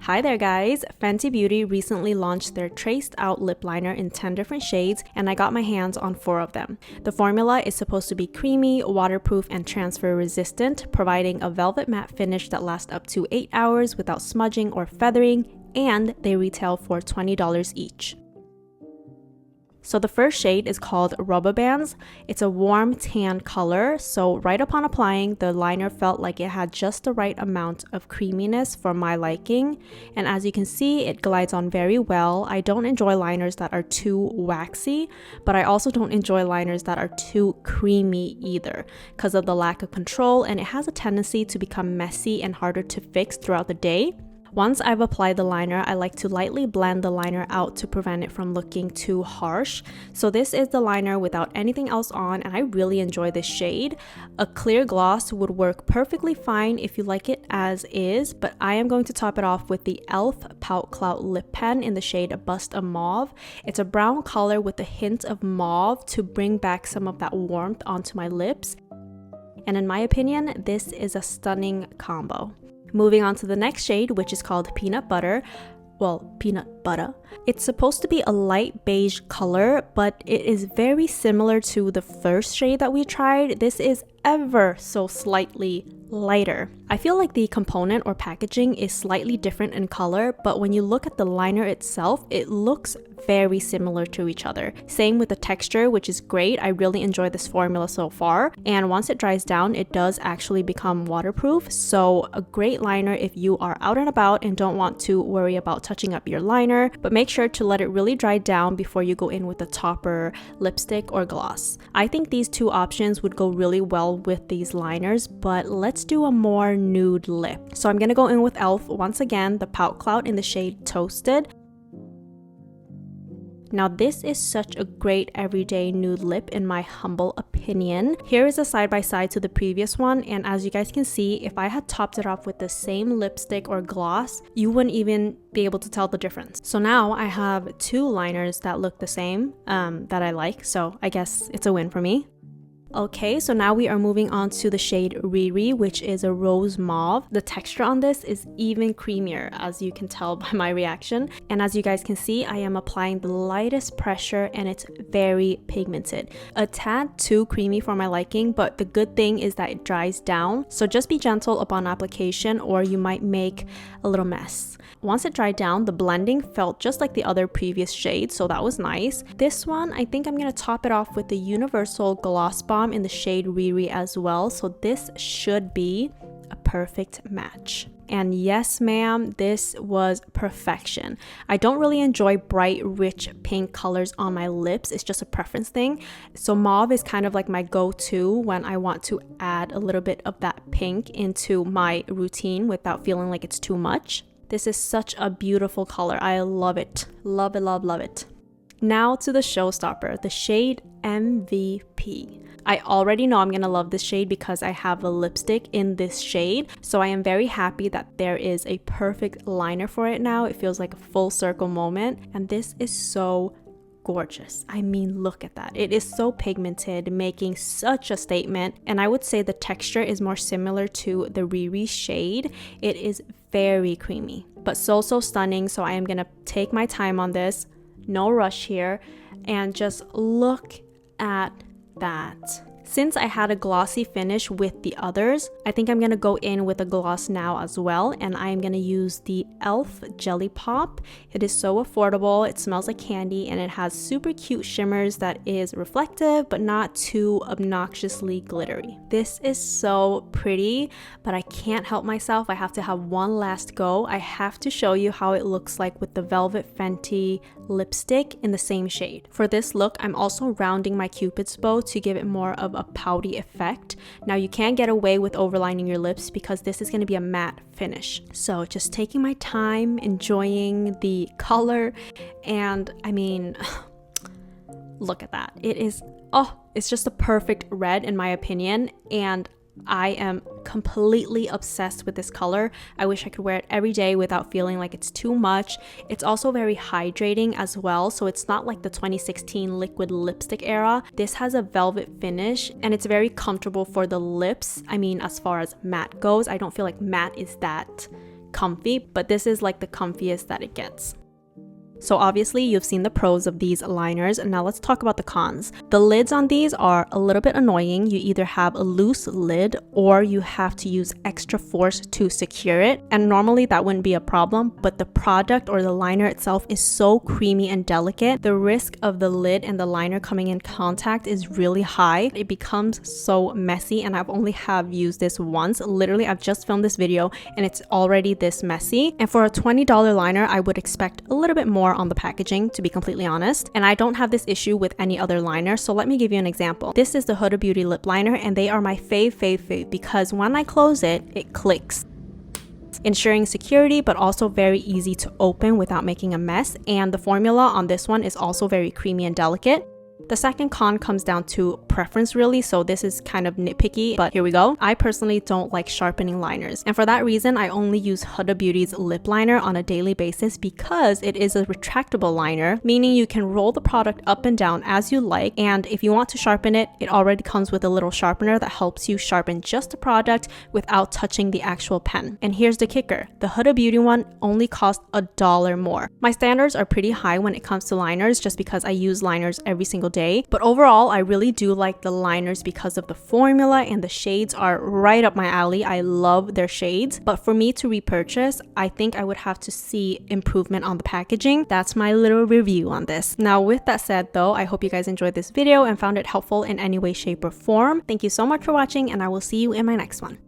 Hi there guys! Fenty Beauty recently launched their traced out lip liner in 10 different shades and I got my hands on 4 of them. The formula is supposed to be creamy, waterproof, and transfer resistant, providing a velvet matte finish that lasts up to 8 hours without smudging or feathering, and they retail for $20 each. So the first shade is called Rubbabandz. It's a warm tan color, so right upon applying, the liner felt like it had just the right amount of creaminess for my liking. And as you can see, it glides on very well. I don't enjoy liners that are too waxy, but I also don't enjoy liners that are too creamy either because of the lack of control, and it has a tendency to become messy and harder to fix throughout the day. Once I've applied the liner, I like to lightly blend the liner out to prevent it from looking too harsh. So this is the liner without anything else on, and I really enjoy this shade. A clear gloss would work perfectly fine if you like it as is, but I am going to top it off with the e.l.f. Pout Clout Lip Pen in the shade Bust a Mauve. It's a brown color with a hint of mauve to bring back some of that warmth onto my lips. And in my opinion, this is a stunning combo. Moving on to the next shade, which is called Pnut Butta. Pnut Butta. It's supposed to be a light beige color, but it is very similar to the first shade that we tried. This is ever so slightly lighter. I feel like the component or packaging is slightly different in color, but when you look at the liner itself, it looks very similar to each other. Same with the texture, which is great. I really enjoy this formula so far, and once it dries down, it does actually become waterproof, so a great liner if you are out and about and don't want to worry about touching up your liner, but make sure to let it really dry down before you go in with a topper lipstick or gloss. I think these two options would go really well with these liners, but let's do a more nude lip. So I'm gonna go in with e.l.f. once again, the Pout Clout in the shade Toasted. Now this is such a great everyday nude lip in my humble opinion. Here is a side by side to the previous one, and as you guys can see, if I had topped it off with the same lipstick or gloss, you wouldn't even be able to tell the difference. So now I have 2 liners that look the same that I like, so I guess it's a win for me. Okay, so now we are moving on to the shade RiRi, which is a rose mauve. The texture on this is even creamier, as you can tell by my reaction. And as you guys can see, I am applying the lightest pressure and it's very pigmented. A tad too creamy for my liking, but the good thing is that it dries down. So just be gentle upon application or you might make a little mess. Once it dried down, the blending felt just like the other previous shades, so that was nice. This one, I think I'm gonna top it off with the Universal Gloss Bomb in the shade RiRi as well, so this should be a perfect match. And yes ma'am, this was perfection. I don't really enjoy bright, rich pink colors on my lips. It's just a preference thing. So mauve is kind of like my go-to when I want to add a little bit of that pink into my routine without feeling like it's too much. This is such a beautiful color. I love it. Love it, love, love it. Now to the showstopper, the shade MVP. I already know I'm gonna love this shade because I have a lipstick in this shade, so I am very happy that there is a perfect liner for it now. It feels like a full circle moment, and this is so gorgeous. I mean, look at that. It is so pigmented, making such a statement, and I would say the texture is more similar to the RiRi shade. It is very creamy, but so stunning, so I am gonna take my time on this. No rush here, and just look at that. Since I had a glossy finish with the others, I think I'm gonna go in with a gloss now as well, and I am gonna use the e.l.f. Jelly Pop. It is so affordable, it smells like candy, and it has super cute shimmers that is reflective but not too obnoxiously glittery. This is so pretty, but I can't help myself. I have to have one last go. I have to show you how it looks like with the Velvet Fenty lipstick in the same shade. For this look, I'm also rounding my Cupid's bow to give it more of a pouty effect. Now you can't get away with overlining your lips because this is going to be a matte finish. So just taking my time, enjoying the color, and I mean, look at that. It is, oh, it's just a perfect red in my opinion, and I am completely obsessed with this color. I wish I could wear it every day without feeling like it's too much. It's also very hydrating as well, so it's not like the 2016 liquid lipstick era. This has a velvet finish and it's very comfortable for the lips. I mean, as far as matte goes, I don't feel like matte is that comfy, but this is like the comfiest that it gets. So obviously you've seen the pros of these liners, and now let's talk about the cons. The lids on these are a little bit annoying. You either have a loose lid or you have to use extra force to secure it, and normally that wouldn't be a problem, but the product or the liner itself is so creamy and delicate. The risk of the lid and the liner coming in contact is really high. It becomes so messy, and I've only have used this once. Literally, I've just filmed this video and it's already this messy. And for a $20 liner, I would expect a little bit more on the packaging, to be completely honest. And I don't have this issue with any other liner, so let me give you an example. This is the Huda Beauty lip liner, and they are my fave because when I close it, it clicks, ensuring security but also very easy to open without making a mess. And the formula on this one is also very creamy and delicate. The second con comes down to preference really, so this is kind of nitpicky, but here we go. I personally don't like sharpening liners, and for that reason I only use Huda Beauty's lip liner on a daily basis because it is a retractable liner, meaning you can roll the product up and down as you like, and if you want to sharpen it, it already comes with a little sharpener that helps you sharpen just the product without touching the actual pen. And here's the kicker, the Huda Beauty one only costs $1 more. My standards are pretty high when it comes to liners just because I use liners every single day, but overall I really do like the liners because of the formula, and the shades are right up my alley. I love their shades, but for me to repurchase, I think I would have to see improvement on the packaging. That's my little review on this. Now with that said though, I hope you guys enjoyed this video and found it helpful in any way, shape or form. Thank you so much for watching, and I will see you in my next one.